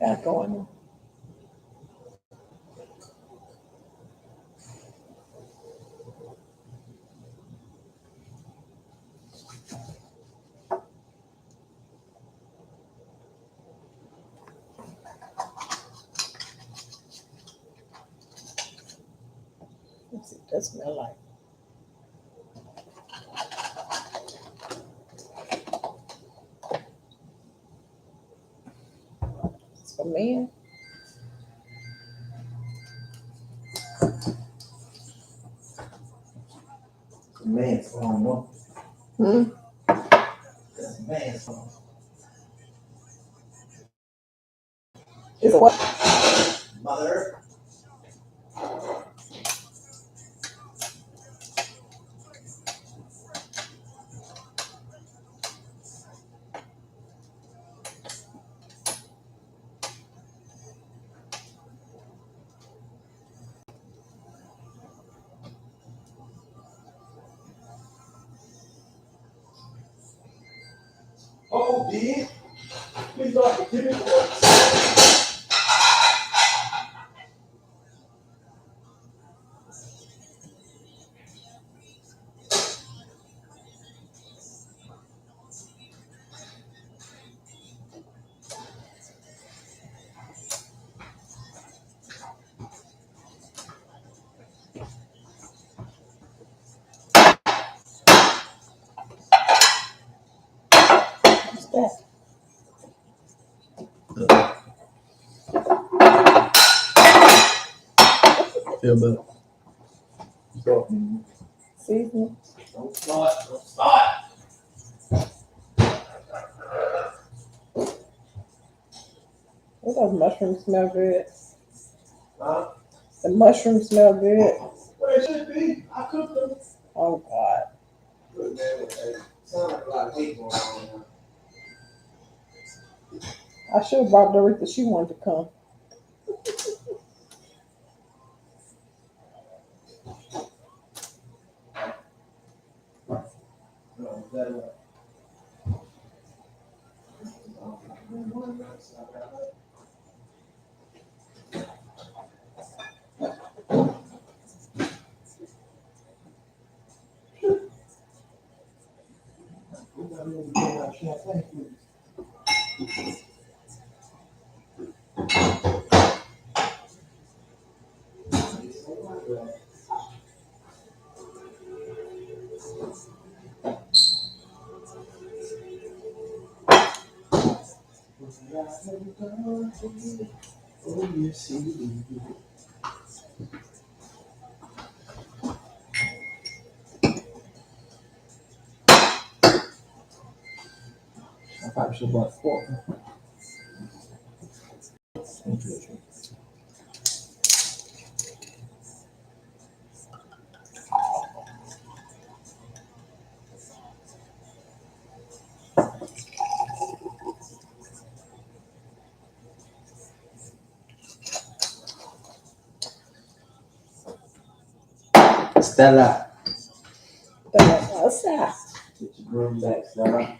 Got going on. Let's see what that smell like. It's for men. Man's phone, no? Hmm? That's man's phone. It's a what? Mother. Oh, dear. Please, Lord, give me voice. What's that? Feel better. So, Seasoning. don't start. Don't start. Oh, those mushrooms smell good. Huh? The mushrooms smell good. Well, it should be. I cooked them. Oh God. Good, man. It sounds like a lot of hate going on now. I should have brought Doretha. She wanted to come. No, is that champagne. Oh, yes, indeed. I probably should have bought four. Stella. That's outside. Get your broom back, Stella.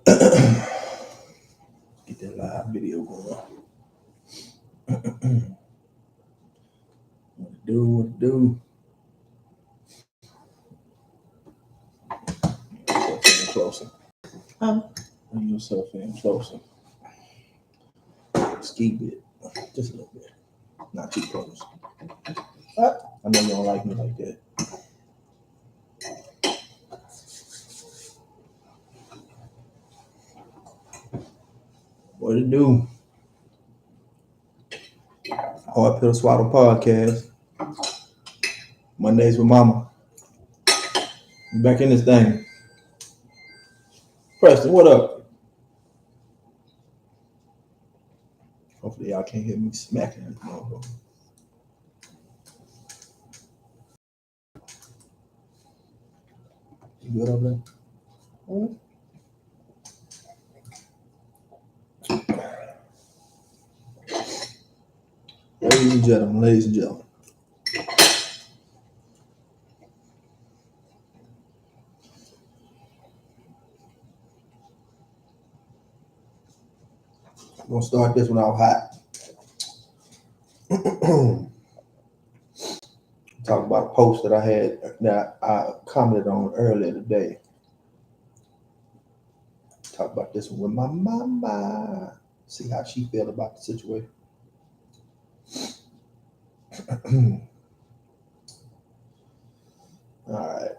Get that live video going. What to do? Yourself in closer. Bring yourself in closer. Ski bit. Just a little bit. Not too close. What? I know you don't like me like that. What to do? Hard Pill Swallow Podcast. Mondays with Momma. You back in this thing. Preston, what up? Hopefully y'all can't hear me smacking this motherfucker. You good over there? Mm-hmm. Ladies and gentlemen. I'm gonna start this one out hot. Talk about a post that I had that I commented on earlier today. Talk about this one with my mama. See how she feel about the situation. All right.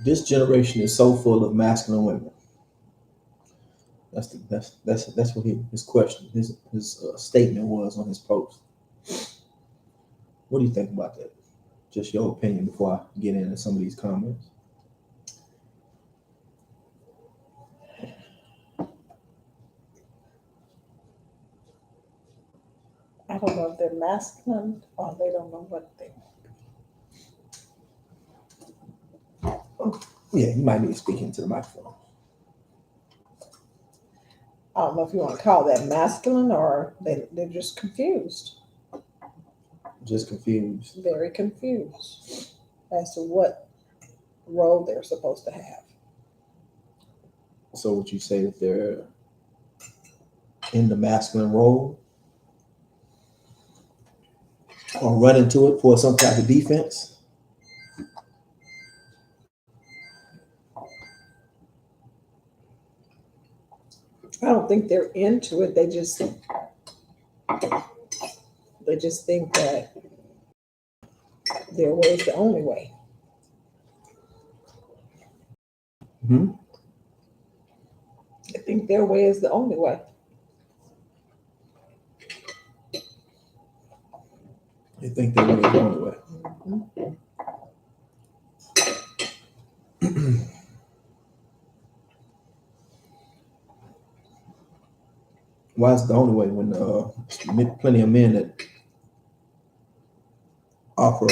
This generation is so full of masculine women. That's what his question, his statement was on his post. What do you think about that? Just your opinion before I get into some of these comments. I don't know if they're masculine or they don't know what they. Yeah, you might need to speak into the microphone. I don't know if you want to call that masculine or they're just confused. Just confused. Very confused as to what role they're supposed to have. So would you say that they're in the masculine role or run into it for some type of defense? I don't think they're into it. They just think that their way is the only way. Mm-hmm. I think their way is the only way. They think their way is the only way. Mm-hmm. Why is it the only way when plenty of men that offer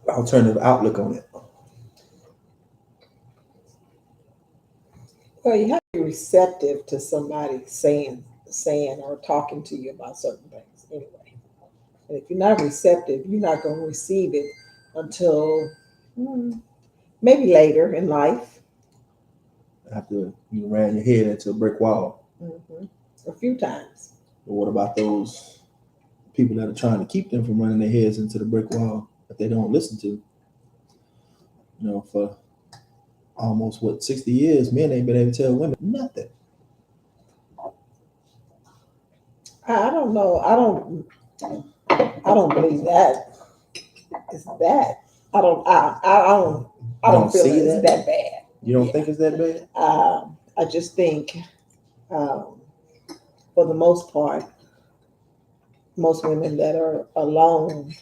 alternative outlook on it? Well, you have to be receptive to somebody saying or talking to you about certain things anyway. And if you're not receptive, you're not going to receive it until maybe later in life. After you ran your head into a brick wall. Mm-hmm. A few times. But what about those people that are trying to keep them from running their heads into the brick wall that they don't listen to? You know, for almost 60 years, men ain't been able to tell women nothing. I don't know. I don't believe that. It's that. I don't feel that it's that bad. You don't think it's that bad? I just think, for the most part, most women that are alone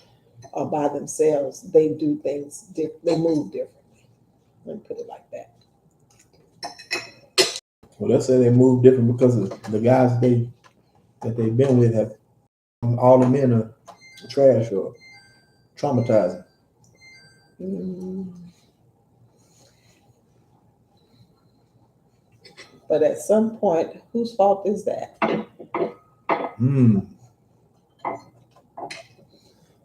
or by themselves, they do things. They move differently. Let me put it like that. Well, let's say they move different because of the guys that they've been with have all the men are trash or traumatizing. But at some point, whose fault is that?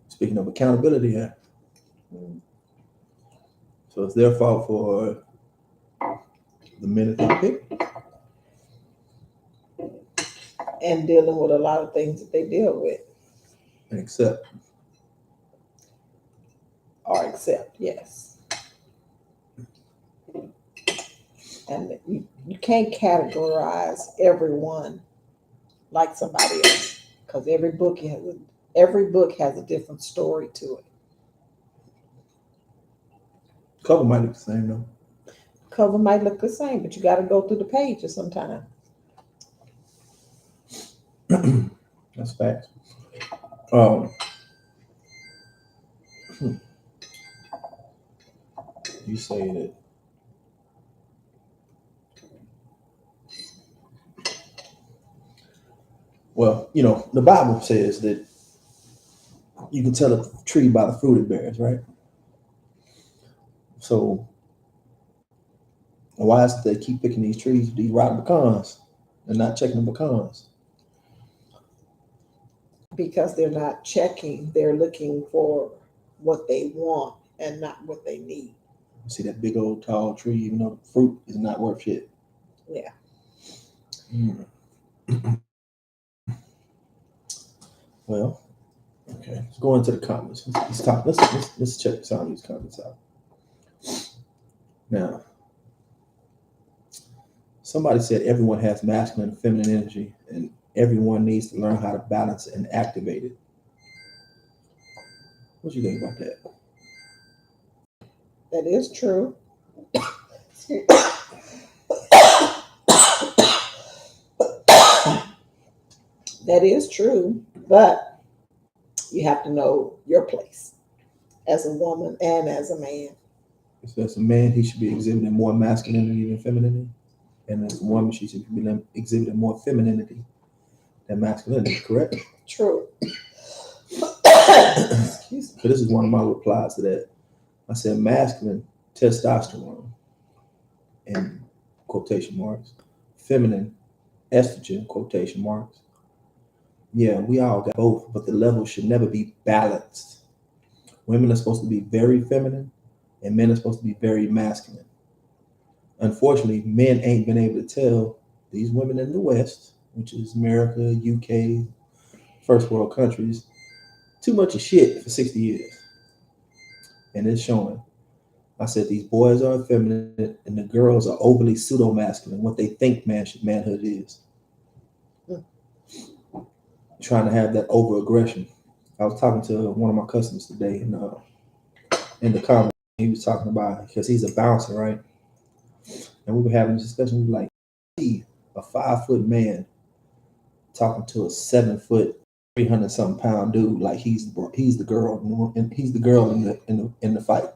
Speaking of accountability here. So it's their fault for the men that they pick And dealing with a lot of things that they deal with and accept. or accept, yes. And you can't categorize everyone like somebody else because every book has a different story to it. Cover might look the same though. Cover might look the same, but you got to go through the pages sometime. That's facts. Um, you say that. Well, the Bible says that you can tell a tree by the fruit it bears, right? So why is it they keep picking these trees, these rotten pecans, and not checking the pecans? Because they're not checking, they're looking for what they want and not what they need. You see that big old tall tree, even though the fruit is not worth shit. Yeah. Mm. Well, okay. Let's go into the comments. Let's check some of these comments out. Now, somebody said everyone has masculine and feminine energy, and everyone needs to learn how to balance it and activate it. What do you think about that? That is true. That is true, but you have to know your place as a woman and as a man. So as a man, he should be exhibiting more masculinity than femininity, and as a woman, she should be exhibiting more femininity than masculinity. Correct? True. Excuse me. So this is one of my replies to that. I said masculine testosterone in quotation marks, feminine estrogen quotation marks. Yeah, we all got both, but the level should never be balanced. Women are supposed to be very feminine, and men are supposed to be very masculine. Unfortunately, men ain't been able to tell these women in the West, which is America, UK, first world countries, too much of shit for 60 years. And it's showing. I said these boys are effeminate and the girls are overly pseudo masculine, what they think manhood is. Trying to have that over aggression. I was talking to one of my customers today in the comment. He was talking about because he's a bouncer, right? And we were having this discussion. We were like, see a 5-foot man talking to a 7-foot, 300-something pound dude like he's the girl and he's the girl in the fight.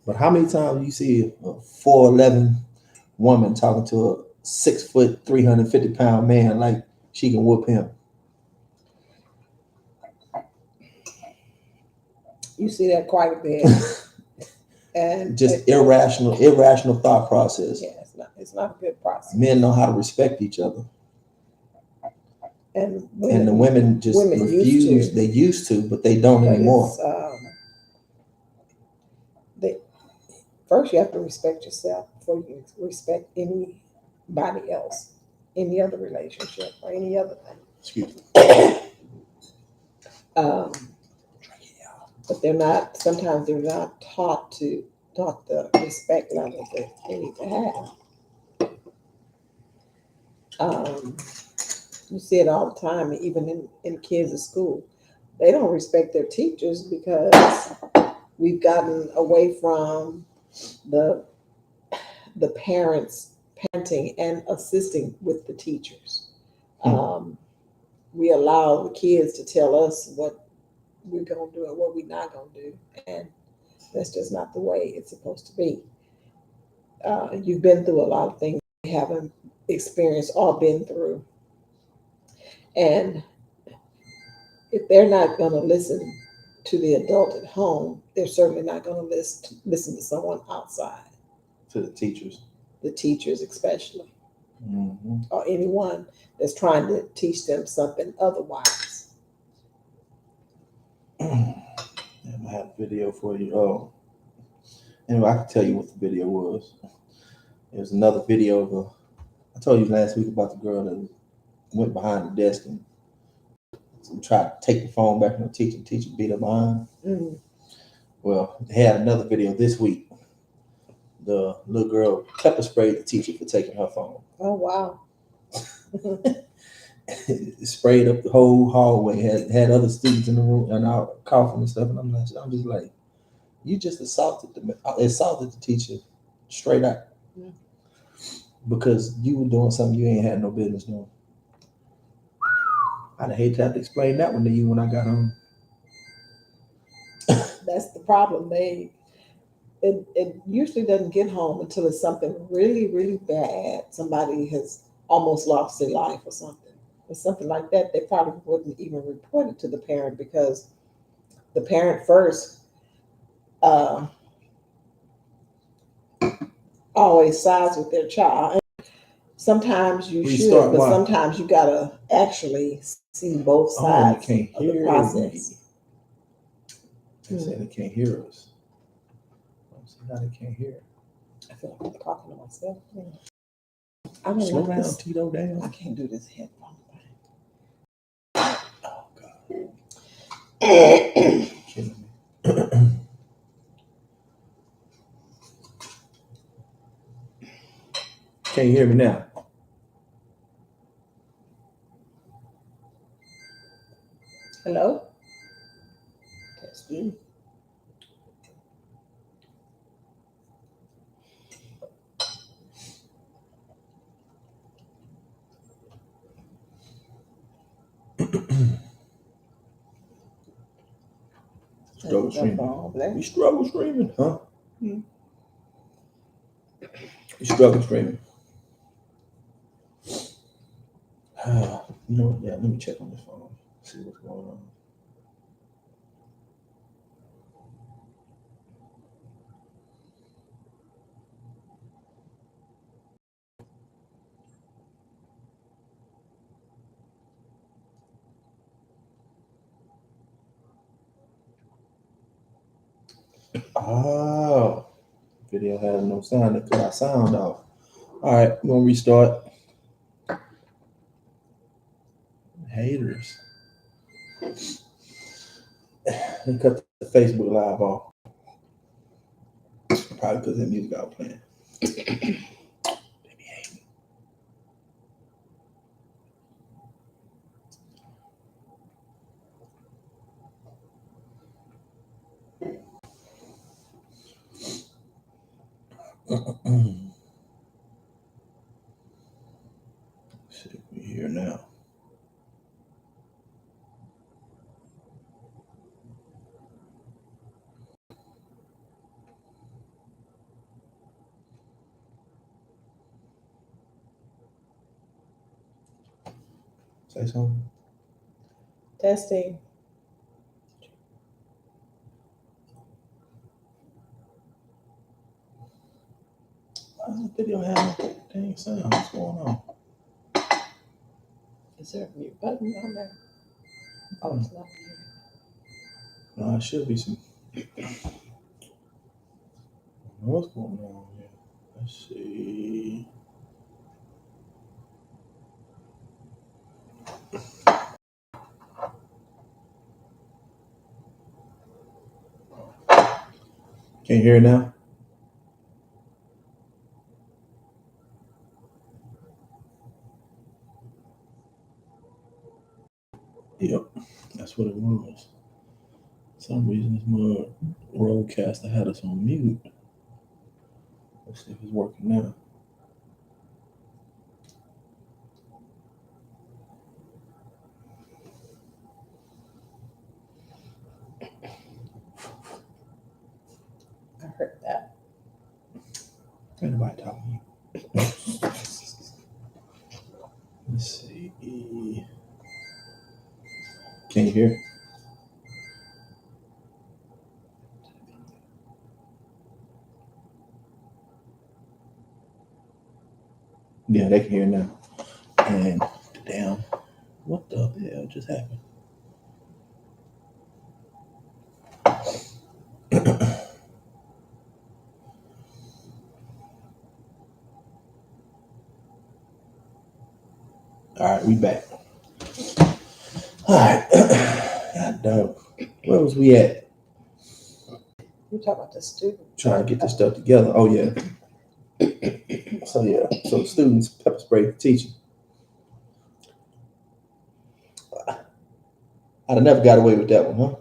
But how many times you see a 4'11" woman talking to a 6-foot, 350-pound man like she can whoop him? You see that quite a bit. And just irrational thought process. Yeah, it's not a good process. Men know how to respect each other. And the women just refuse. They used to, but they don't anymore. First, you have to respect yourself before you can respect anybody else, any other relationship or any other thing. Excuse me. But sometimes they're not taught the respect level that they need to have. You see it all the time, even in kids at school. They don't respect their teachers because we've gotten away from the parents parenting and assisting with the teachers. We allow the kids to tell us what we're going to do and what we're not going to do. And that's just not the way it's supposed to be. You've been through a lot of things you haven't experienced or been through. And if they're not going to listen to the adult at home, they're certainly not going to listen to someone outside. To the teachers. The teachers especially. Mm-hmm. Or anyone that's trying to teach them something otherwise. I have a video for you. Oh, Anyway, I can tell you what the video was. It was another video of I told you last week about the girl that went behind the desk and tried to take the phone back from the teacher. The teacher beat her behind. Mm. Well, they had another video this week. The little girl pepper sprayed the teacher for taking her phone. Oh, wow. It sprayed up the whole hallway. Had other students in the room and out coughing and stuff. And I'm just like, you just assaulted the teacher straight out. Yeah. Because you were doing something you ain't had no business doing. I'd hate to have to explain that one to you when I got home. That's the problem. It usually doesn't get home until it's something really, really bad. Somebody has almost lost their life or something. Or something like that. They probably wouldn't even report it to the parent because the parent first always sides with their child. And sometimes you should, but sometimes you gotta actually see both sides of the process. They say they can't hear us. See how they can't hear. I feel like I'm talking to myself. I don't slow down, Tito. Down. I can't do this headphone thing. Oh God. Killing me. Can you hear me now? Hello? Testing. Struggle streaming. We struggle streaming, huh? Hmm. We struggle streaming. You know what? Yeah, let me check on this phone. See what's going on. Oh, video has no sound. They cut our sound off. All right, we're gonna restart. Haters. They cut the Facebook Live off. Probably because that music I was playing. They be hating. See if we here now. Say something. Testing. Why does the video have no dang sound? What's going on? Is there a mute button on there? Oh, it's not mute. No, it should be some. I don't know what's going on here. Let's see. Can you hear it now? Yep, that's what it was. For some reason, this mug roadcaster had us on mute. Let's see if it's working now. I heard that. Ain't nobody talking to you. Let's see. Can you hear? Yeah, they can hear now. And damn, what the hell just happened? All right, we back. All right. God damn. Where was we at? You talk about the student. Trying to get this stuff together. Oh yeah. So the students pepper spray the teacher. I'd have never got away with that one, huh?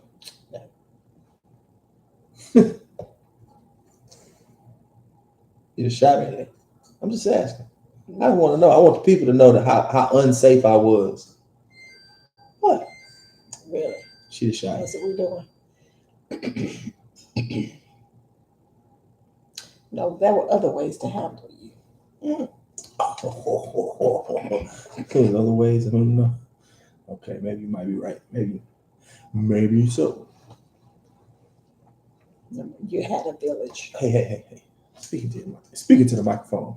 You just shot me. I'm just asking. I don't want to know. I want the people to know that how unsafe I was. What? Really? She just shot me. That's what we're doing. No, there were other ways to handle you. There's other ways. I don't know. Okay, maybe you might be right. Maybe so. You had a village. Hey. Speaking to the microphone.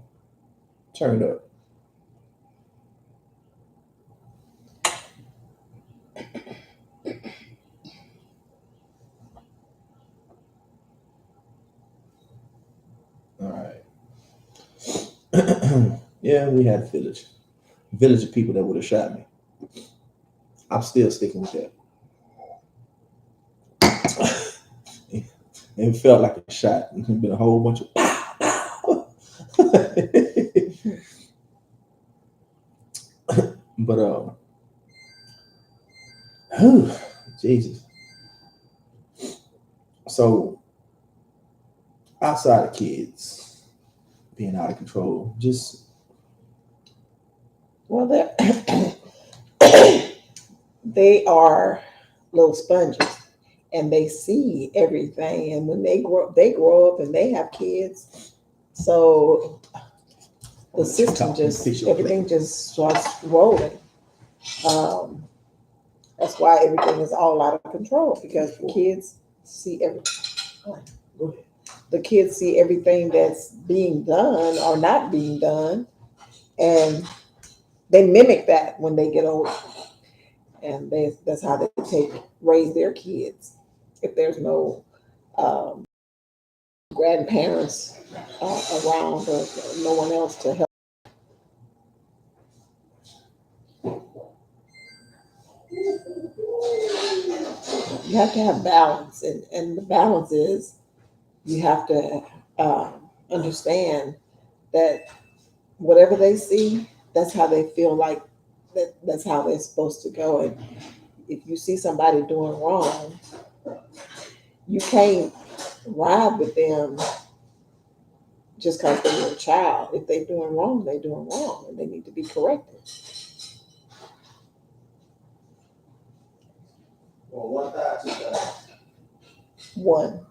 Turn it up. All right. Yeah, we had a village. A village of people that would have shot me. I'm still sticking with that. It felt like a shot. It's been a whole bunch of but Jesus. So outside of kids being out of control, just Well, they are little sponges, and they see everything. And when they grow up and they have kids. So the system everything just starts rolling. Um, that's why everything is all out of control, because the kids see everything. The kids see everything that's being done or not being done, and they mimic that when they get older, and that's how they raise their kids. If there's no grandparents around, or no one else to help. You have to have balance, and the balance is you have to understand that whatever they see, that's how they feel like that's how they're supposed to go. And if you see somebody doing wrong, you can't ride with them just because they're your child. If they're doing wrong, they're doing wrong, and they need to be corrected. well, one thigh, two thighs. One.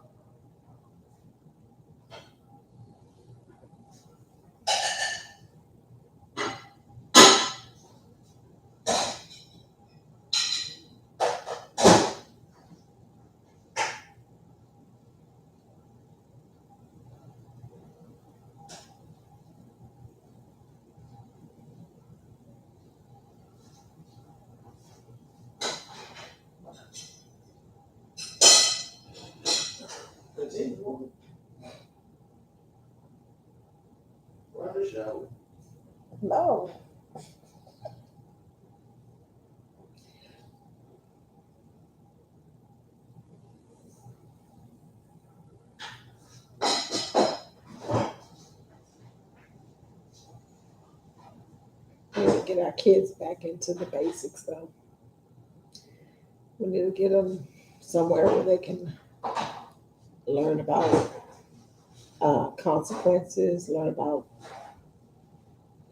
Continue. Run the show. No. We need to get our kids back into the basics, though. We need to get them somewhere where they can learn about consequences, learn about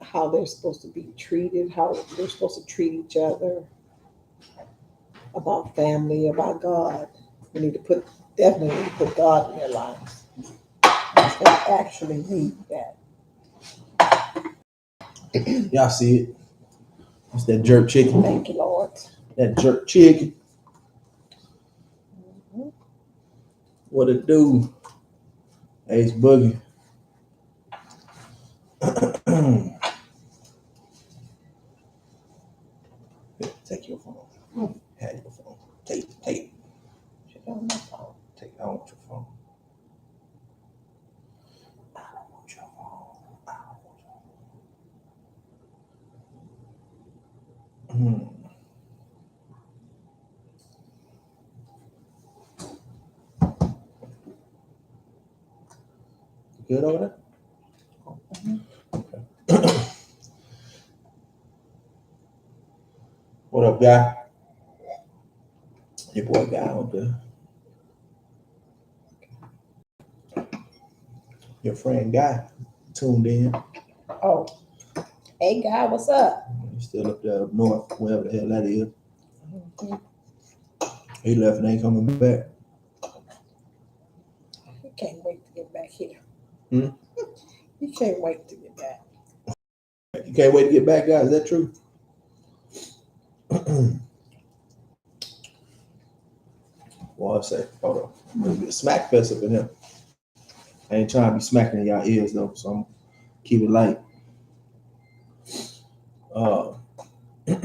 how they're supposed to be treated, how they're supposed to treat each other, about family, about God. We need to definitely put God in their lives. They actually need that. Y'all see it? It's that jerk chicken. Thank you, Lord. That jerk chicken. Mhm. What it do? Ace Boogie. Take your phone. Have your phone. Take it. She got my phone. Take it. I don't want your phone. I don't want your phone. I don't want your Good over Mhm. there? What up, guy? Your boy guy out there. Your friend guy tuned in. Oh, hey guy, what's up? He's still up there up north, wherever the hell that is. Mhm. He left and ain't coming back. He can't wait to get back here. Hmm? He can't wait to get back. You can't wait to get back, guys. Is that true? Well, I say, hold on. There's a smack fest up in here. I ain't trying to be smacking in y'all ears though, so I'm keep it light. Uh, I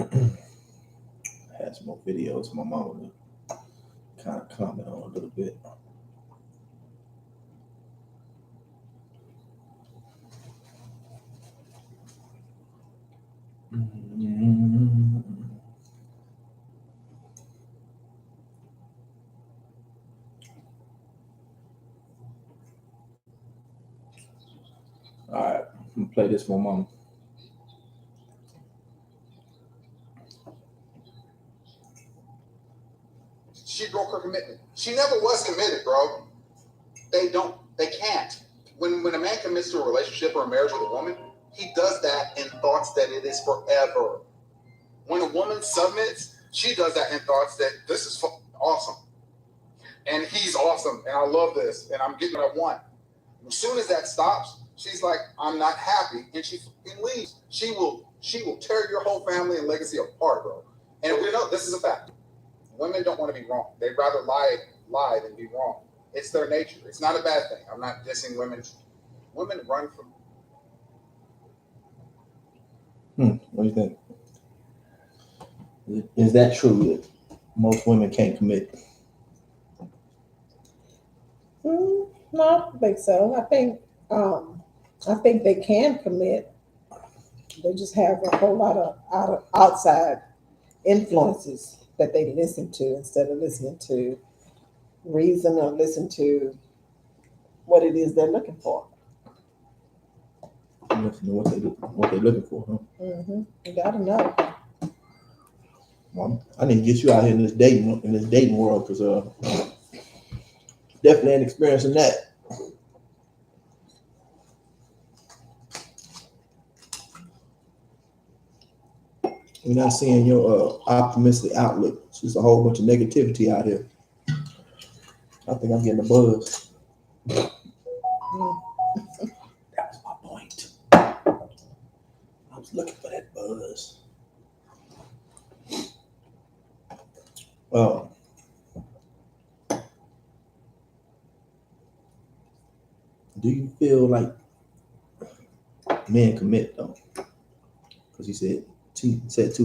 had some more videos my mama to kind of comment on a little bit. All right, I'm gonna play this for mama. She broke her commitment. She never was committed, bro. They can't. When a man commits to a relationship or a marriage with a woman, he does that in thoughts that it is forever. When a woman submits, she does that in thoughts that this is awesome. And he's awesome. And I love this. And I'm getting what I want. As soon as that stops, she's like, I'm not happy. And she leaves. She will tear your whole family and legacy apart, bro. And we know this is a fact. Women don't want to be wrong. They'd rather lie than be wrong. It's their nature. It's not a bad thing. I'm not dissing women. Women run from. What do you think? Is that true that most women can't commit? No, I don't think so. I think they can commit. They just have a whole lot of outside influences that they listen to instead of listening to reason or listen to what it is they're looking for. Listen to what they're looking for, huh? You gotta know. Well, I need to get you out here in this dating world because definitely ain't experiencing that. We're not seeing your optimistic outlook. It's just a whole bunch of negativity out here. I think I'm getting a buzz. Mm. That was my point. I was looking for that buzz. Do you feel like men commit though? Because he said 2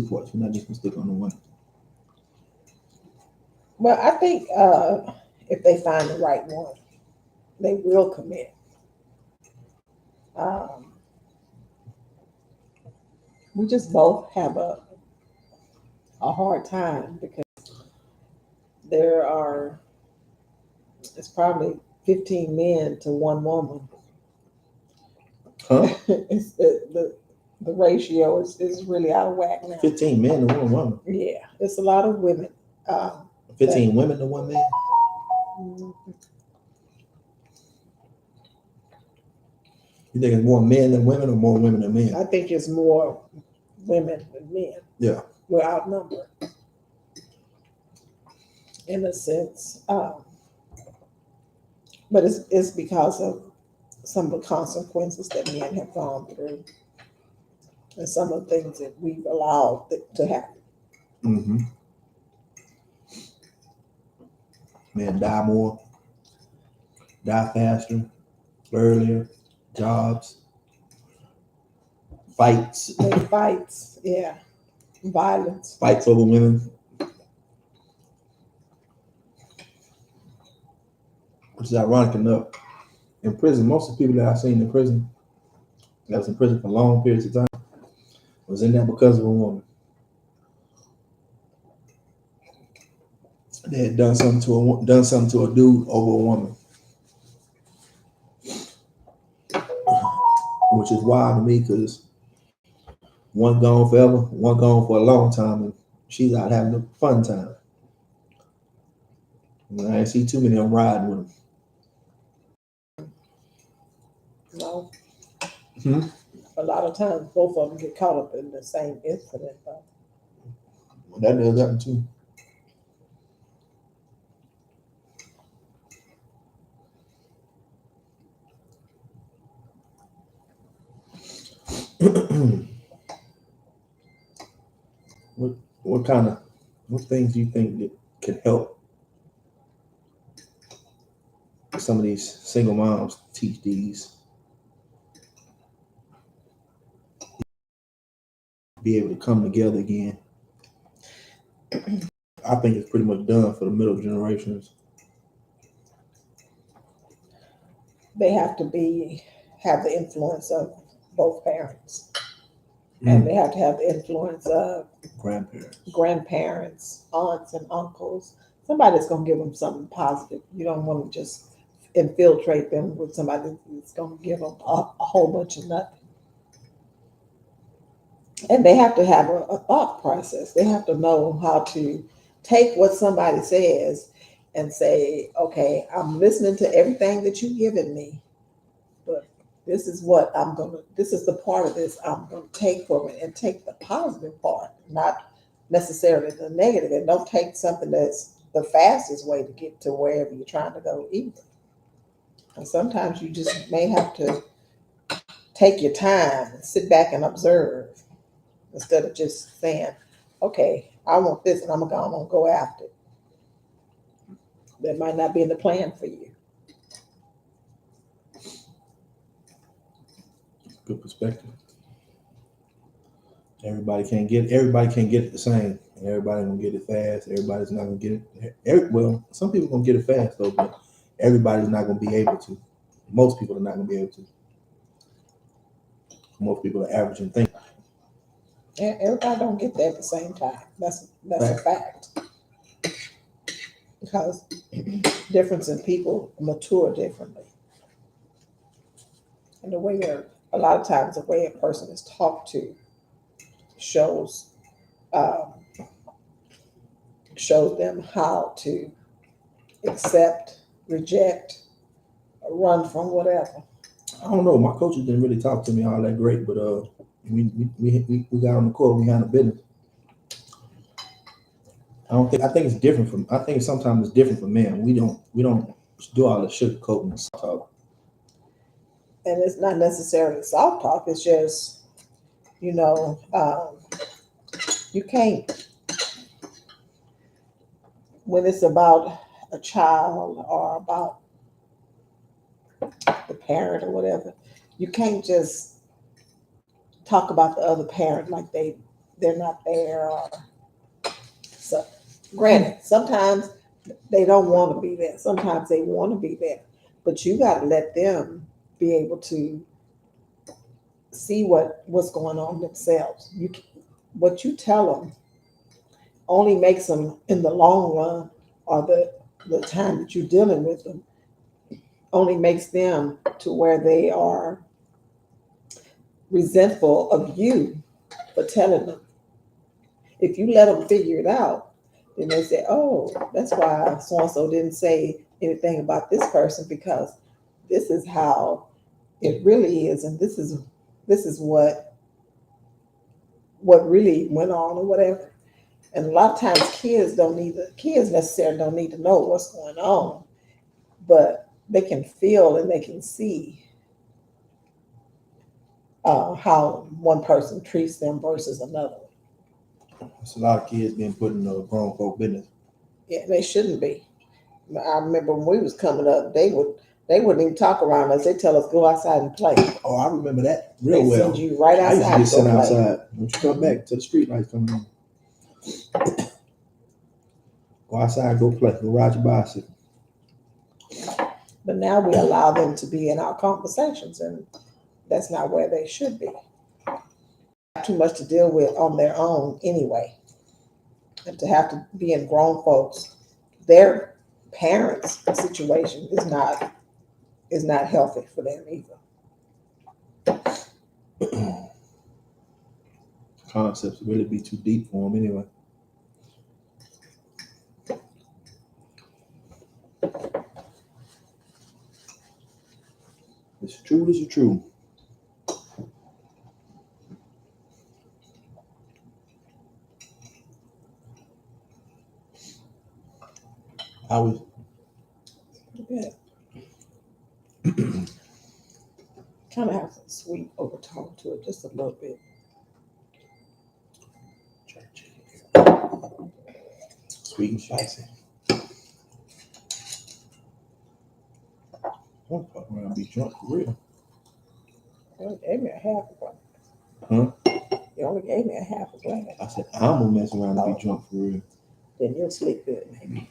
parts. We're not just gonna stick on the one. Well, I think if they find the right one, they will commit. Um, we just both have a hard time because there are it's probably 15 men to one woman. Huh? The ratio is really out of whack now. 15 men to one woman. Yeah, it's a lot of women. 15 women to one man. You think it's more men than women or more women than men? I think it's more women than men. Yeah. We're outnumbered in a sense. But it's because of some of the consequences that men have gone through and some of the things that we've allowed to happen. Mm-hmm. Men die more, die faster, earlier, jobs, fights. Big fights, yeah, violence. Fights over women. Which is ironic enough. In prison, most of the people that I've seen in prison, that was in prison for long periods of time, was in there because of a woman. They had done something to a dude over a woman. which is wild to me because one gone forever, one gone for a long time, and she's out having a fun time. And I ain't see too many of them riding with them. No, Hmm? a lot of times both of them get caught up in the same incident, though. Well, that does happen too. what things do you think that can help some of these single moms teach these, be able to come together again? I think it's pretty much done for the middle generations. They have to have the influence of both parents, and they have to have the influence of grandparents, aunts, and uncles. Somebody that's going to give them something positive. You don't want to just infiltrate them with somebody that's going to give them a whole bunch of nothing. And they have to have a thought process. They have to know how to take what somebody says and say, okay, I'm listening to everything that you've given me, but this is what this is the part of this I'm going to take from it, and take the positive part, not necessarily the negative. And don't take something that's the fastest way to get to wherever you're trying to go either. And sometimes you just may have to take your time and sit back and observe instead of just saying, okay, I want this and I'm going to go after it. That might not be in the plan for you. Good perspective. Everybody can't get it the same. Everybody gonna get it fast. Everybody's not gonna get it. Well, some people gonna get it fast though, but everybody's not gonna be able to. Most people are not gonna be able to. Most people are average and think. Everybody don't get there at the same time. That's a fact. Because difference in people mature differently. And the way a lot of times the way a person is talked to shows them how to accept, reject, run from whatever. I don't know. My coaches didn't really talk to me all that great, but we got on the court, we handled business. I think it's different from. I think sometimes it's different for men. We don't do all the sugar coating and soft talk. And it's not necessarily soft talk. It's just, you can't, when it's about a child or about the parent or whatever, you can't just talk about the other parent like they're not there. Or so, granted, sometimes they don't want to be there. Sometimes they want to be there, but you got to let them be able to see what's going on themselves. What you tell them only makes them in the long run, or the time that you're dealing with them, only makes them to where they are resentful of you for telling them. If you let them figure it out, then they say, oh, that's why so-and-so didn't say anything about this person, because this is how it really is, and this is what really went on or whatever. And a lot of times kids necessarily don't need to know what's going on, but they can feel and they can see how one person treats them versus another. It's a lot of kids being put in the grown folk business. Yeah, they shouldn't be. I remember when we was coming up, they wouldn't even talk around us. They tell us go outside and play. Oh, I remember that real They well. send you right outside. I used to get sent outside. Don't you come back to the street lights coming on. Go outside, go play, go ride your bicycle. But now we allow them to be in our conversations, and that's not where they should be. Too much to deal with on their own anyway, and to have to be in grown folks, their parents' situation is not healthy for them either. Concepts really be too deep for them anyway. This is true. This is true. I was Yeah. Kind of have some sweet overtone to it, just a little bit. sweet and spicy. I'm fucking around and be drunk for real. You only gave me a half a glass. Huh? You only gave me a half a glass. I said, I'm gonna mess around and be drunk for real. Then you'll sleep good, maybe.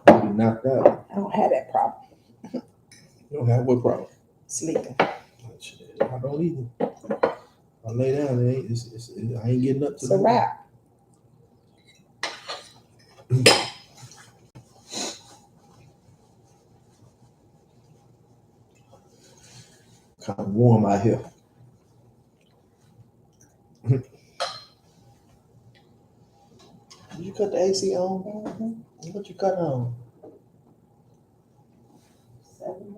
I'll be knocked out. I don't have that problem. You don't have what problem? Sleeping. Shit, I don't either. I lay down, I ain't getting up to It's a wrap. Kind of warm out here. Did you cut the AC on? Mm-hmm. What you cut on? 7.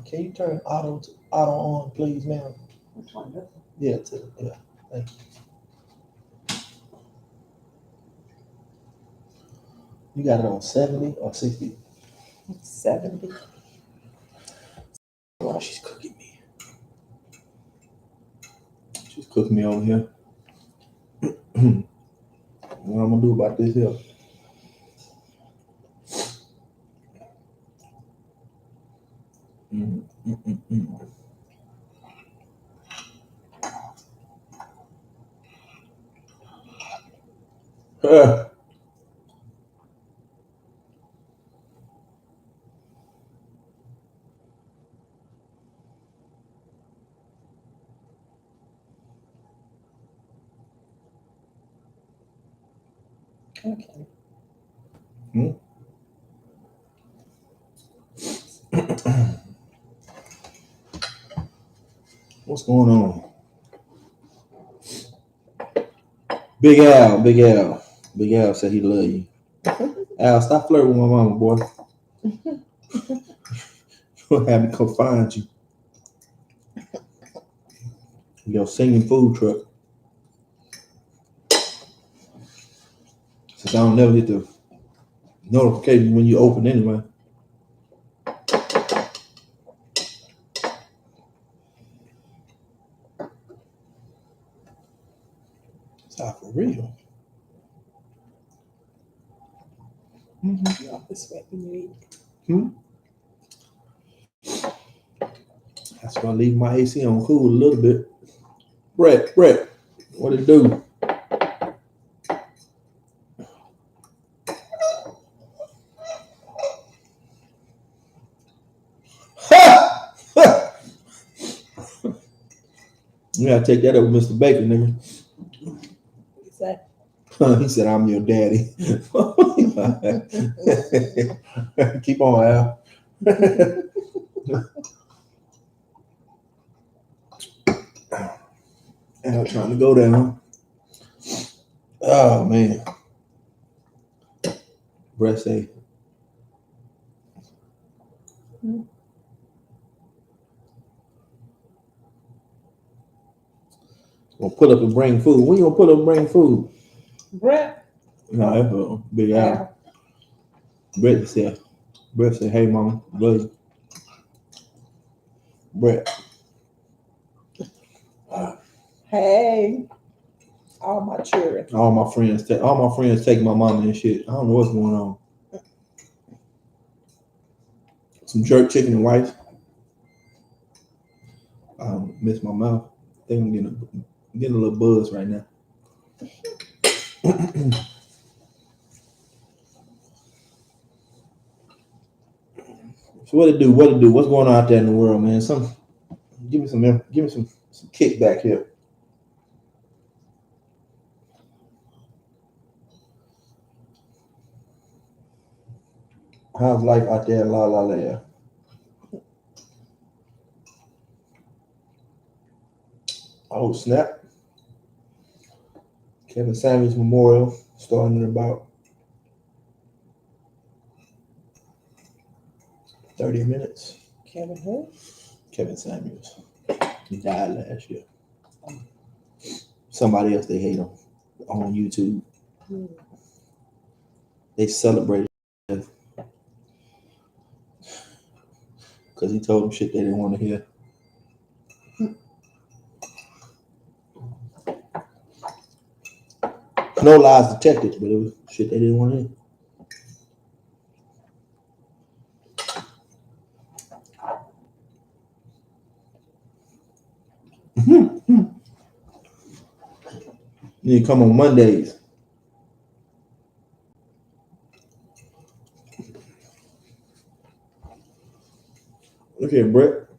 Can you turn auto on, please, ma'am? Which one? This one? Yeah, yeah. Thank you. You got it on 70 or 60? 70. Oh, she's cooking me. She's cooking me over here. What I'm gonna do about this here? Okay. What's going on? Big Al said he love you. Al, stop flirting with my mama, boy. You'll have me come find you. Your singing food truck. Since I don't never get the notification when you open anyway. Stop for real. Mm-hmm. You always sweat when you eat. That's why I leave my AC on cool a little bit. Brett, what it do? You gotta take that up with Mr. Baker, nigga. What's that? He said, I'm your daddy. Keep on, Al. Al trying to go down. Oh, man. Brett say. Gonna pull up and bring food. When you gonna pull up and bring food? Brett? No, that's Big Al. Brett said, hey, mama, love you. Brett. Hey. All my children. All my friends take my mama and shit. I don't know what's going on. Some jerk chicken and rice. I miss my mouth. I think I'm getting a little buzz right now. So what it do? What's going on out there in the world, man? Give me some kickback here. How's life out there in La La Land? Oh, snap. Kevin Samuels Memorial starting in about 30 minutes. Kevin who? Kevin Samuels. He died last year. Somebody else they hate on YouTube. Hmm. They celebrated because he told them shit they didn't want to hear. No lies detected, but it was shit they didn't want to hear. You come on Mondays. Look here, Brett.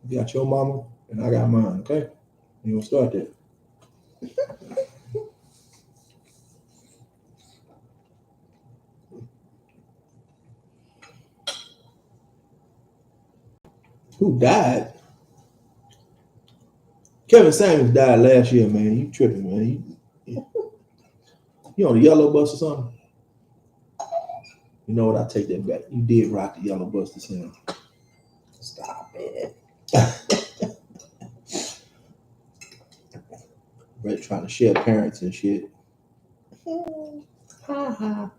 You got your mama, and I got mine, okay? You gonna start that. Who died? Kevin Samuels died last year, man. You tripping, man. You on the yellow bus or something? You know what? I take that back. You did rock the yellow bus this time. Stop it. Brett trying to share parents and shit. Ha ha.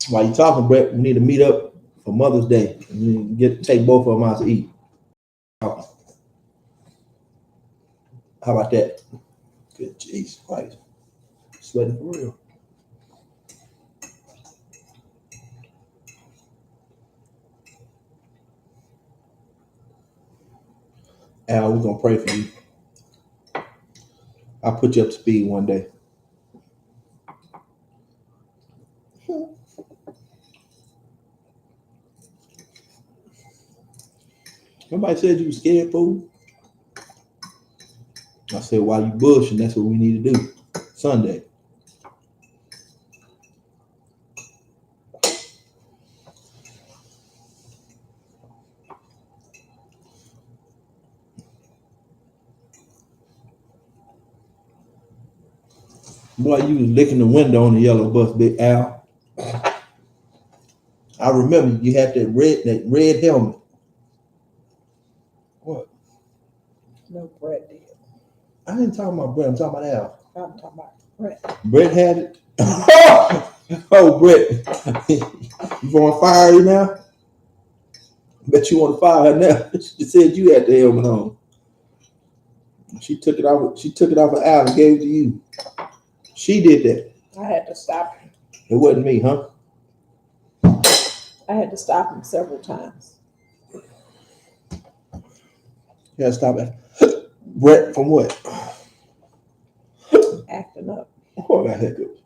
While you talking, Brett, we need to meet up for Mother's Day. And take both of them out to eat. How about that? Good Jesus Christ. Sweating for real. Al, we're gonna pray for you. I'll put you up to speed one day. Somebody said you was scared, fool. I said, while you bushing, that's what we need to do. Sunday. Boy, you was licking the window on the yellow bus, Big Al. I remember you had that red helmet. What? No, Brett did. I ain't talking about Brett. I'm talking about Al. I'm talking about Brett. Brett had it. Oh, Brett. You want to fire her now? Bet you want to fire her now. She said you had the helmet on. She took it off. She took it off of Al and gave it to you. She did that. I had to stop him. It wasn't me, huh? I had to stop him several times. You gotta stop it. Brett, from what? Acting up. Oh, I got hiccups.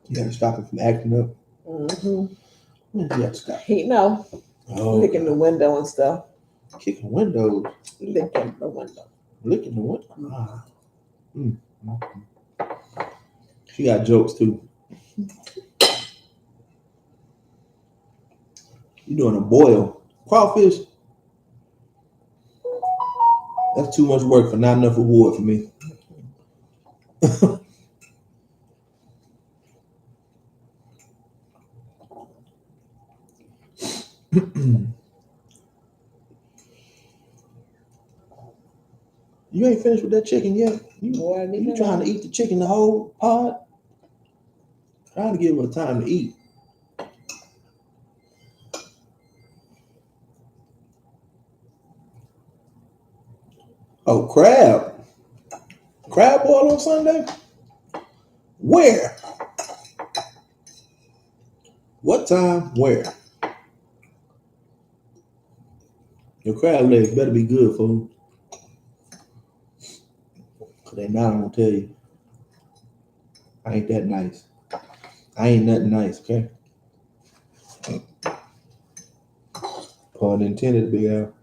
You gotta stop it from acting up. Mm-hmm. You gotta stop. He know. Oh, Licking the window and stuff. kicking windows. Licking the window. Licking the window. Ah. She got jokes too. You doing a boil. Crawfish. That's too much work for not enough reward for me. You ain't finished with that chicken yet? You trying to eat the chicken the whole pod? Trying to give her time to eat. Oh, crab. Crab boil on Sunday? Where? What time? Where? Your crab legs better be good, fool. Cause they not, I'm gonna tell you. I ain't that nice. I ain't nothing nice, okay? Pun intended, Big Al.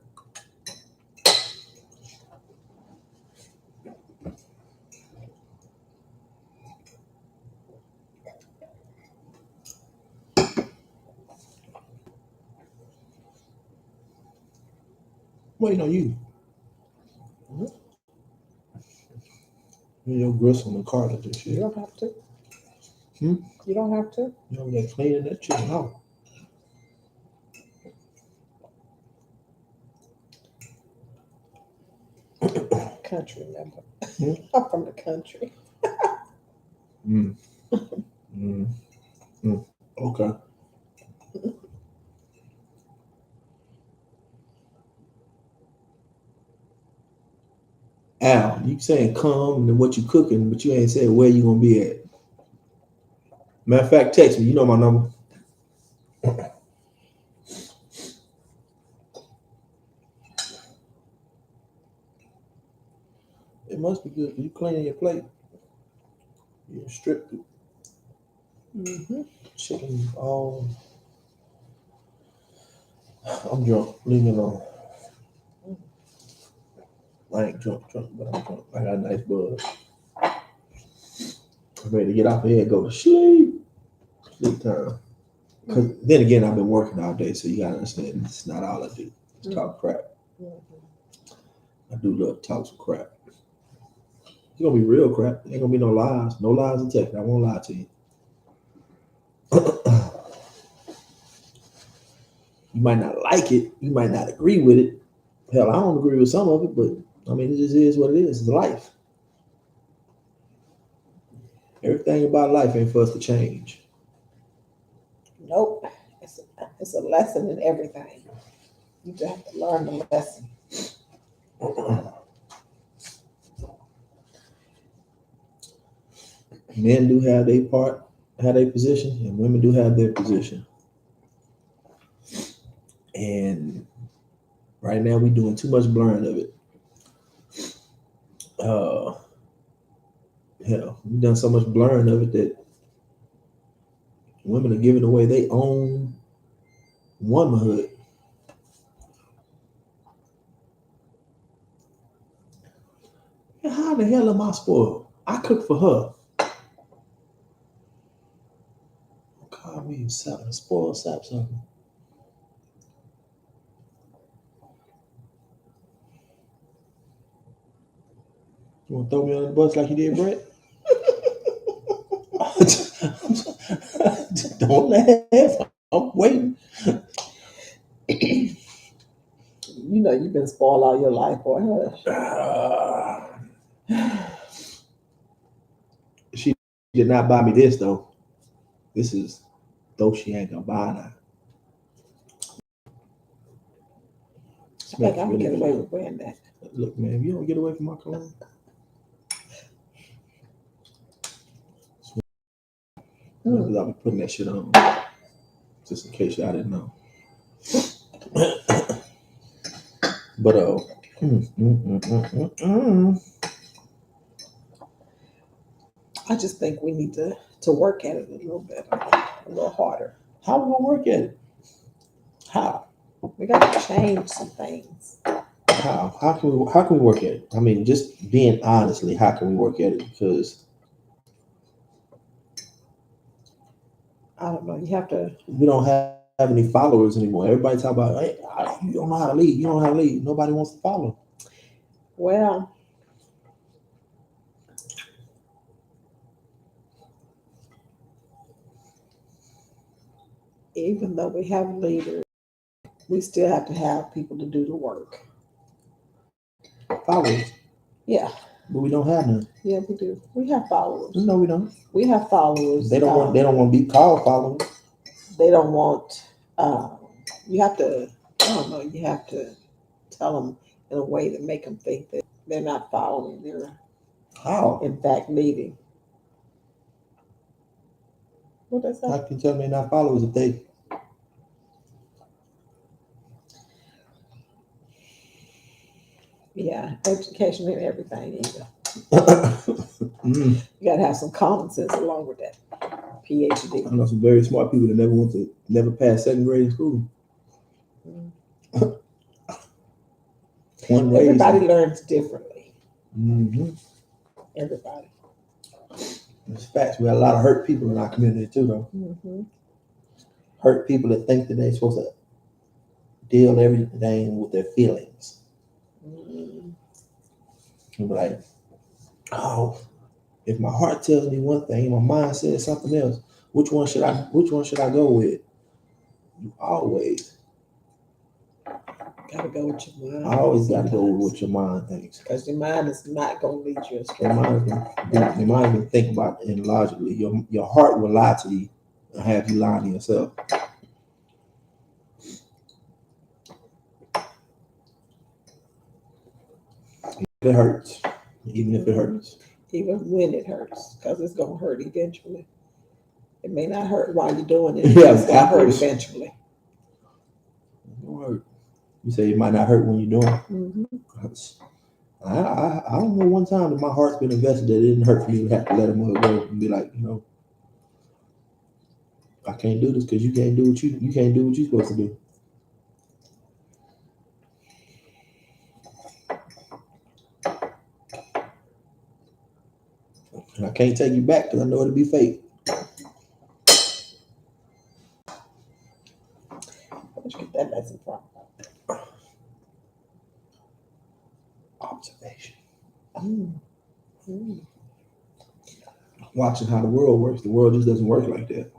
Waiting on you. Your gristle and cartilage and You shit. don't have to. Hmm? You don't have to. You know that cleaning that chicken out. Country member. Hmm? I'm from the country. Mm. Mm. Mm. Okay. Al, you saying come and what you cooking, but you ain't said where you gonna be at. Matter of fact, text me. You know my number. It must be good. You cleaning your plate. You stripped it. Mm-hmm. Chicken. I'm drunk. Leave me alone. I ain't drunk, but I'm drunk. I got a nice buzz. I'm ready to get off here and go to sleep. Sleep time. Cause then again, I've been working all day, so you gotta understand it's not all I do. It's talk crap. I do love to talk some crap. It's gonna be real crap. Ain't gonna be no lies. No lies in text. I won't lie to you. You might not like it. You might not agree with it. Hell, I don't agree with some of it, but I mean, it just is what it is. It's life. Everything about life ain't for us to change. Nope. It's a lesson in everything. You just have to learn the lesson. Men do have their part, have their position, and women do have their position. And right now, we're doing too much blurring of it. Hell, we've done so much blurring of it that women are giving away their own womanhood. How the hell am I spoiled? I cook for her. Call me spoiled sapsucker. You want to throw me on the bus like you did Brett? Don't laugh. I'm waiting. You know you've been spoiled all your life, boy. She did not buy me this though. This is though she ain't gonna buy now. I think I can get away with wearing that. Look, man, if you don't get away from my cologne, because I'll be putting that shit on. Just in case y'all didn't know. But I just think we need to work at it a little bit, a little harder. how we gonna work at it? How? We got to change some things. How can we work at it? I mean, just being honestly, how can we work at it? Because I don't know. You have to. we don't have any followers anymore. Everybody talk about, hey, you don't know how to lead. You don't know how to lead. Nobody wants to follow. Well, even though we have leaders, we still have to have people to do the work. Followers, Yeah, but we don't have none. yeah, we do. We have followers. No, we don't. We have followers. They don't want. They don't want to be called followers. They don't want. You have to. I don't know. You have to tell them in a way to make them think that they're not following. They're How? in fact leading. What they say? How can you tell me they're not followers if they? Yeah, education and everything. Either. You You got to have some common sense along with that. PhD. I know some very smart people that never passed second grade in school. One way. Everybody learns differently. Mm-hmm. Everybody. It's facts. We have a lot of hurt people in our community too, though. Mm-hmm. Hurt people that think that they're supposed to deal everything with their feelings. Mm-hmm. And be like, oh, if my heart tells me one thing, my mind says something else. Which one should I go with? You always Gotta go with your mind. I always gotta go with what your mind thinks. Because your mind is not gonna lead you astray. Your mind can think about it and logically. Your heart will lie to you and have you lying to yourself. If it hurts, even if it hurts. Even when it hurts, because it's gonna hurt eventually. It may not hurt while you're doing it. Yeah, It's gonna hurt afterwards. eventually. It don't hurt. You say it might not hurt when you're doing it. Mm-hmm. I don't know one time that my heart's been invested that it didn't hurt for me to have to let a mother go and be like, I can't do this because you can't do what you can't do what you're supposed to do. And I can't take you back because I know it'll be fake. Where'd you get that lesson from? Observation. Mm-hmm. Watching how the world works. The world just doesn't work like that.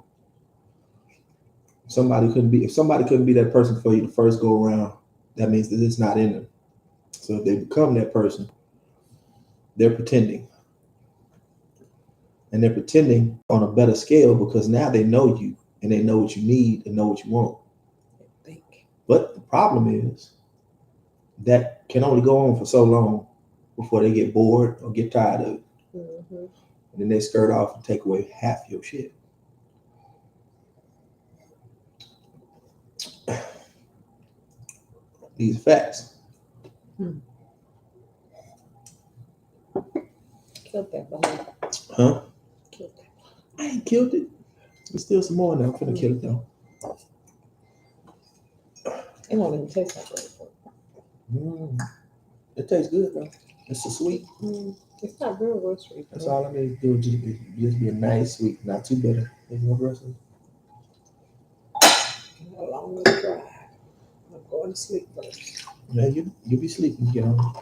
If somebody couldn't be that person for you the first go around, that means that it's not in them. So if they become that person, they're pretending. And they're pretending on a better scale because now they know you and they know what you need and know what you want. But the problem is that can only go on for so long before they get bored or get tired of it. Mm-hmm. And then they skirt off and take away half your shit. These are facts. Killed that behind. Huh? Killed that. I ain't killed it. There's still some more now. I'm finna kill it though. It don't even taste like grapefruit. It tastes good though. It's so sweet. It's not real sweet. That's all I need to do. Just be a nice sweet, not too bitter. There's no rest of it. A long drive. I'm going to sleep first. Yeah, you'll be sleeping. Get on.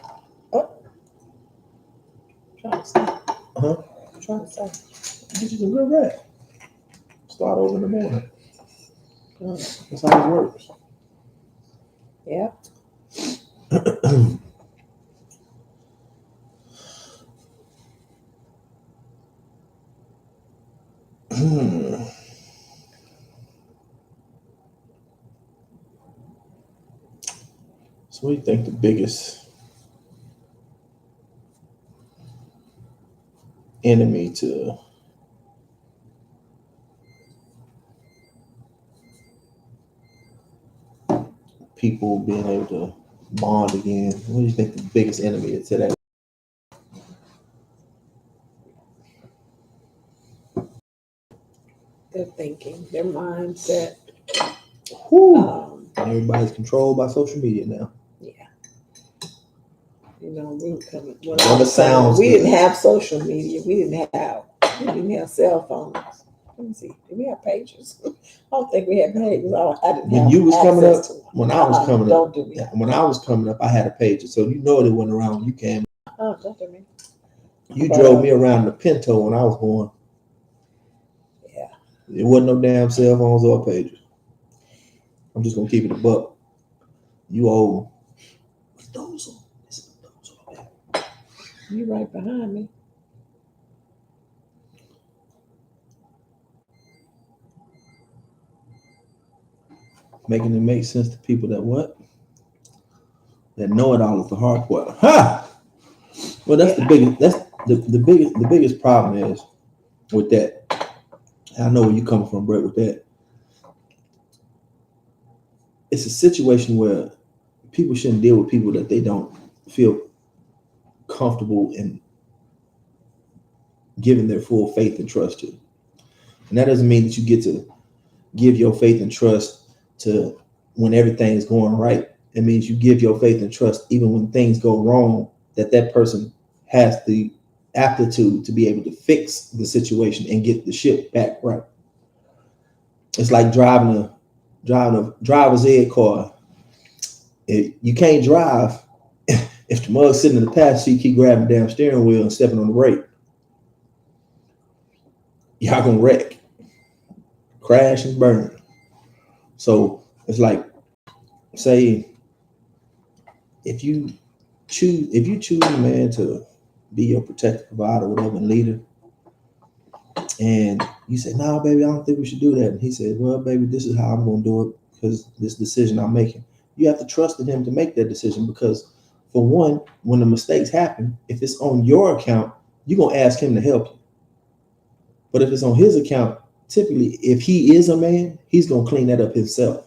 Trying to stay. Huh? Trying to stay. Get you some good rest. Start over in the morning. That's how it works. Yeah. So what do you think the biggest enemy to people being able to bond again? What do you think the biggest enemy is to that? Their thinking, their mindset. Everybody's controlled by social media now. Yeah. We were coming. We didn't have social media. We didn't have cell phones. Let me see. Did we have pages? I don't think we had pages. When you was coming up, when I was coming up, don't do me. When I was coming up, I had a pager, so you know they went around when you came. Oh, don't do me. You drove me around in the Pinto when I was born. Yeah. It wasn't no damn cell phones or pagers. I'm just gonna keep it a buck. You old. Those are You right behind me. Making it make sense to people that what? That know it all is the hard part. Ha! Well, that's the biggest. That's the biggest problem is with that. I know where you coming from, Brett. With that, it's a situation where people shouldn't deal with people that they don't feel comfortable in giving their full faith and trust to. And that doesn't mean that you get to give your faith and trust to when everything's going right It means you give your faith and trust even when things go wrong, that person has the aptitude to be able to fix the situation and get the ship back right. It's like driving a driver's ed car. You can't drive if the mug's sitting in the passenger seat, keep grabbing the damn steering wheel and stepping on the brake. Y'all gonna wreck, crash and burn. So it's like, say, if you choose a man to be your protector, provider, whatever, and leader, and you say, "No, baby, I don't think we should do that," and he said, "Well, baby, this is how I'm gonna do it because this decision I'm making." You have to trust in him to make that decision because, for one, when the mistakes happen, if it's on your account, you're gonna ask him to help you. But if it's on his account, typically, if he is a man, he's gonna clean that up himself.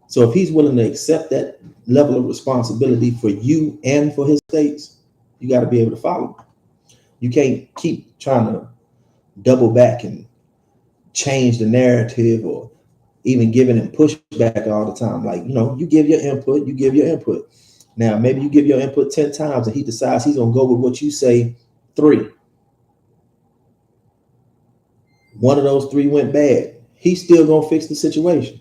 So if he's willing to accept that level of responsibility for you and for his mistakes, you got to be able to follow him. You can't keep trying to double back and change the narrative or even giving him pushback all the time. Like, you give your input, you give your input. Now, maybe you give your input 10 times and he decides he's going to go with what you say 3. One of those 3 went bad. He's still going to fix the situation.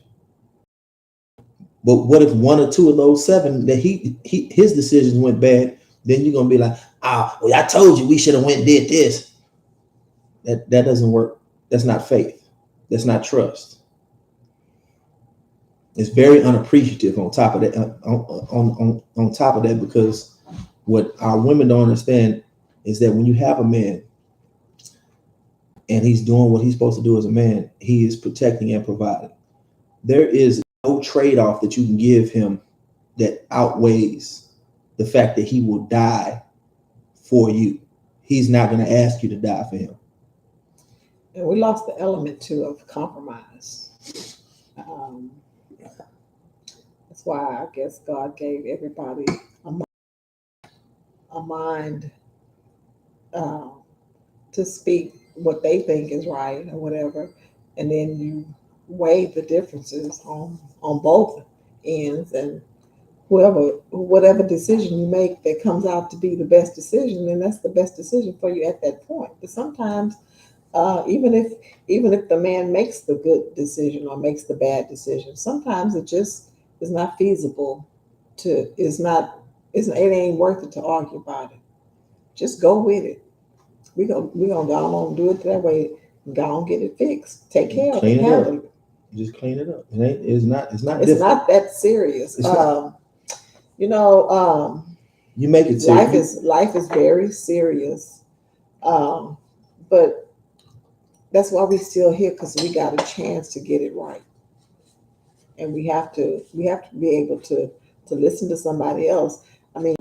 But what if 1 or 2 of those 7 that his decisions went bad? Then you're going to be like, well, I told you we should have went and did this. That doesn't work. That's not faith. That's not trust. It's very unappreciative on top of that. On top of that, because what our women don't understand is that when you have a man and he's doing what he's supposed to do as a man, he is protecting and providing. There is no trade-off that you can give him that outweighs the fact that he will die for you. He's not going to ask you to die for him. And we lost the element too of compromise. That's why I guess God gave everybody a mind to speak what they think is right or whatever, and then you weigh the differences on both ends, and whatever decision you make that comes out to be the best decision, then that's the best decision for you at that point. But sometimes, even if the man makes the good decision or makes the bad decision, sometimes it just is not feasible it ain't worth it to argue about it. Just go with it. We gonna go on and do it that way. Go on, get it fixed. Take care of it. Handle it. Just clean it up. It's not It's not that serious. You make it serious. Life is very serious. But that's why we're still here, because we got a chance to get it right. And we have to be able to listen to somebody else. I mean,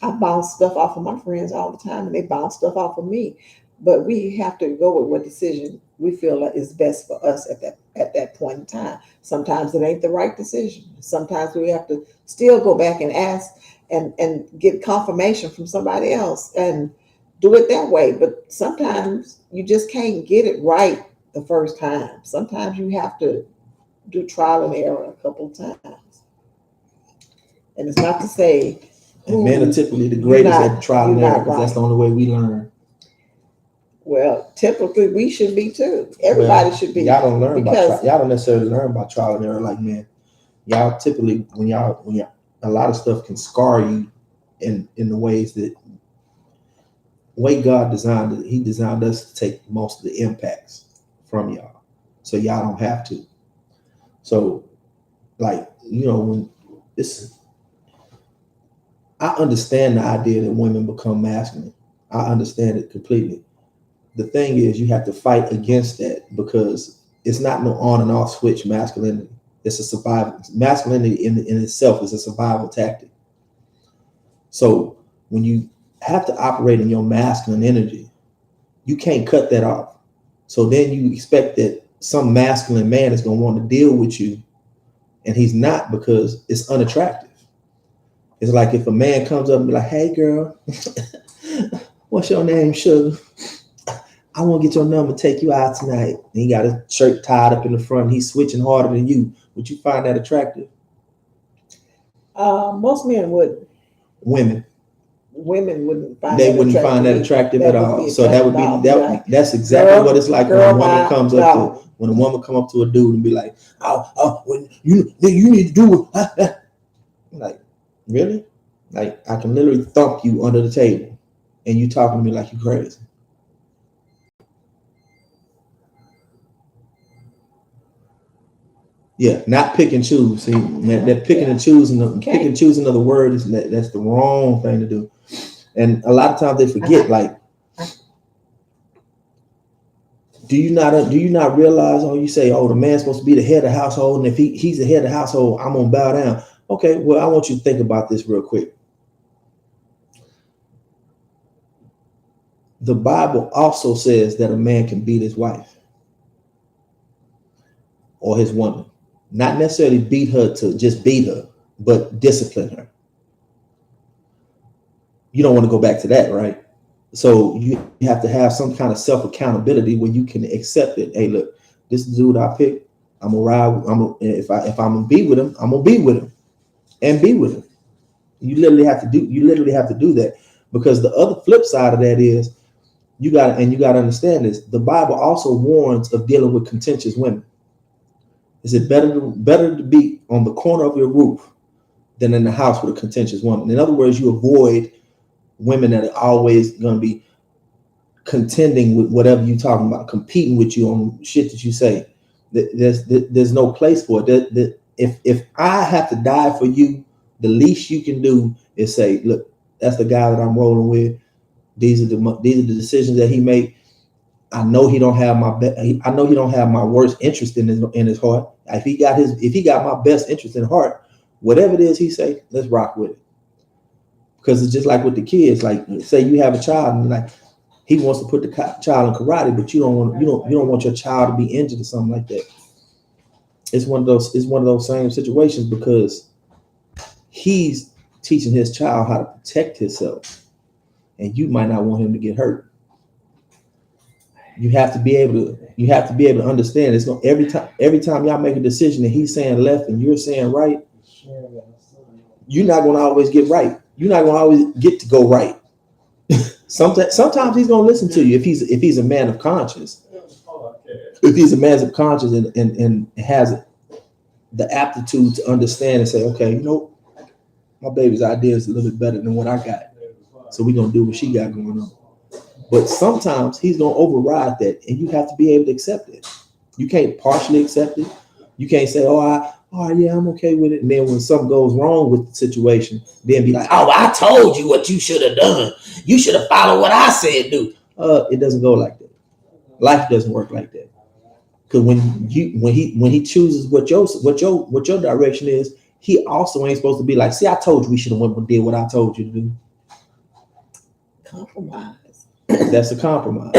I bounce stuff off of my friends all the time, and they bounce stuff off of me. But we have to go with what decision we feel like is best for us at that point in time. Sometimes it ain't the right decision. Sometimes we have to still go back and ask and get confirmation from somebody else and do it that way. But sometimes you just can't get it right the first time. Sometimes you have to do trial and error a couple of times. And it's not to say, and men are typically the greatest at trial and error, because that's the only way we learn. Well, typically we should be too. Everybody should be. Y'all don't learn y'all don't necessarily learn about trial and error like men. Y'all typically, when a lot of stuff can scar you in the ways that way God designed it. He designed us to take most of the impacts from y'all, so y'all don't have to. So, when I understand the idea that women become masculine. I understand it completely. The thing is, you have to fight against that, because it's not no on and off switch masculinity. It's a survival. Masculinity in itself is a survival tactic. So when you have to operate in your masculine energy, you can't cut that off. So then you expect that some masculine man is going to want to deal with you, and he's not, because it's unattractive. It's like if a man comes up and be like, "Hey girl, what's your name, sugar? I want to get your number, take you out tonight." And he got his shirt tied up in the front. He's switching harder than you. Would you find that attractive? Most men would. Women. Women wouldn't find They that wouldn't find that attractive. attractive at That would all. be So that would attractive. be No, that. like, That's exactly girl, what it's like when girl, a woman comes up to no. when a woman come up to a dude and be like, when you need to do it. Like, really? Like, I can literally thump you under the table, and you talking to me like you crazy. Yeah, not pick and choose. See, that picking and choosing, pick and choosing of the word is that's the wrong thing to do. And a lot of times they forget. Like, do you not realize? Oh, you say, oh, the man's supposed to be the head of the household, and if he's the head of the household, I'm gonna bow down. Okay, well, I want you to think about this real quick. The Bible also says that a man can beat his wife or his woman. Not necessarily beat her to just beat her, but discipline her. You don't want to go back to that, right? So you have to have some kind of self accountability where you can accept it. Hey, look, this is the dude I picked. I'm gonna ride. If I'm gonna be with him, I'm gonna be with him and be with him. You literally have to do that, because the other flip side of that is you got to understand this. The Bible also warns of dealing with contentious women. Is it better to be on the corner of your roof than in the house with a contentious woman? In other words, you avoid women that are always going to be contending with whatever you're talking about, competing with you on shit that you say. There's no place for it. If I have to die for you, the least you can do is say, look, that's the guy that I'm rolling with. These are the decisions that he made. I know he don't have my worst interest in his heart. If he got my best interest in heart, whatever it is he say, let's rock with it. Because it's just like with the kids. Like, say you have a child and like he wants to put the child in karate, but you don't want your child to be injured or something like that. It's one of those same situations, because he's teaching his child how to protect himself, and you might not want him to get hurt. You have to be able to understand. It's going every time y'all make a decision and he's saying left and you're saying right, you're not going to always get right. You're not going to always get to go right. Sometimes he's going to listen to you if he's a man of conscience. If he's a man of conscience and has the aptitude to understand and say, okay, my baby's idea is a little bit better than what I got, so we're gonna do what she got going on. But sometimes he's gonna override that, and you have to be able to accept it. You can't partially accept it. You can't say, yeah, I'm okay with it. And then when something goes wrong with the situation, then be like, oh, I told you what you should have done. You should have followed what I said do. It doesn't go like that. Life doesn't work like that. Because when he chooses what your direction is, he also ain't supposed to be like, see, I told you we should have went and did what I told you to do. Compromise. That's a compromise.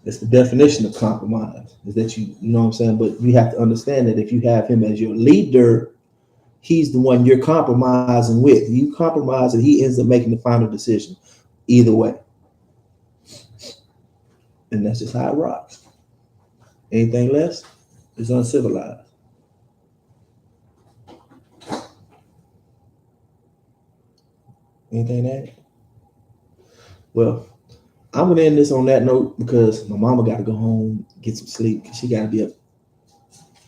It's the definition of compromise, is that you know what I'm saying? But you have to understand that if you have him as your leader, he's the one you're compromising with. You compromise and he ends up making the final decision either way. And that's just how it rocks. Anything less is uncivilized. Anything to add? Well, I'm gonna end this on that note because my mama got to go home, get some sleep, because she got to be up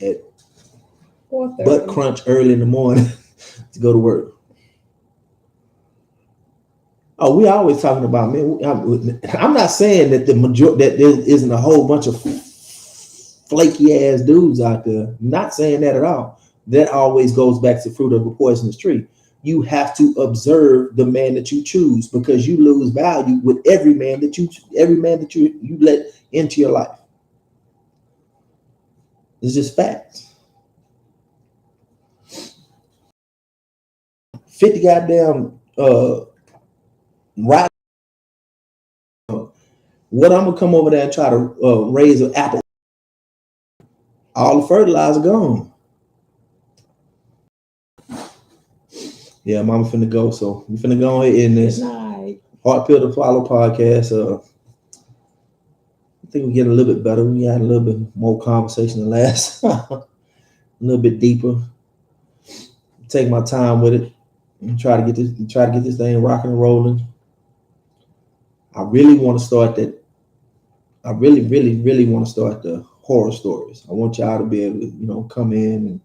at 4:30. butt crunch early in the morning to go to work. Oh, we always talking about, man. I'm not saying that that there isn't a whole bunch of flaky ass dudes out there. I'm not saying that at all. That always goes back to fruit of a poisonous tree. You have to observe the man that you choose, because you lose value with every man that you let into your life. It's just facts. 50 goddamn right. What I'm gonna come over there and try to raise an apple? All the fertilizer gone. Yeah, mama finna go, so we finna go ahead in this Heart Pill to Follow podcast. I think we're getting a little bit better. We had a little bit more conversation than last. a little bit deeper. Take my time with it and try to get this thing rocking and rolling. I really want to start that. I really, really, really want to start the horror stories. I want y'all to be able to, come in, and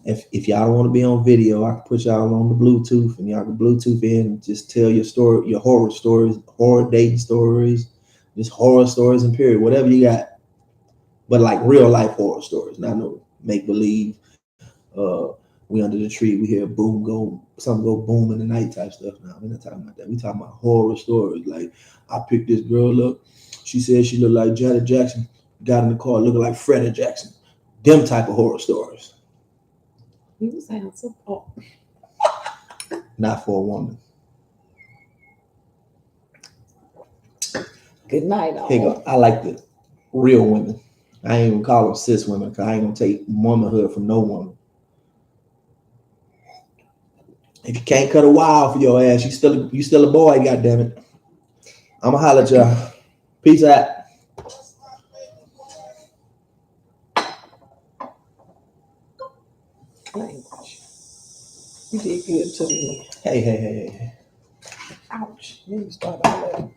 if y'all don't want to be on video, I can put y'all on the Bluetooth, and y'all can Bluetooth in and just tell your story, your horror stories, horror dating stories, just horror stories and period, whatever you got. But like real life horror stories, not no make believe. We under the tree, we hear boom go, something go boom in the night type stuff. Now we're not talking about that. We talking about horror stories. Like I picked this girl up. She said she looked like Janet Jackson. Got in the car looking like Freddie Jackson. Them type of horror stories. You sound so poor. Not for a woman. Good night, all. Here you go. I like the real women. I ain't even call them cis women because I ain't gonna take womanhood from no woman. If you can't cut a wire for your ass, you still a boy, goddammit. I'ma holler at y'all. Peace out. Language. You did good to me. Hey. Ouch. Let me start all over.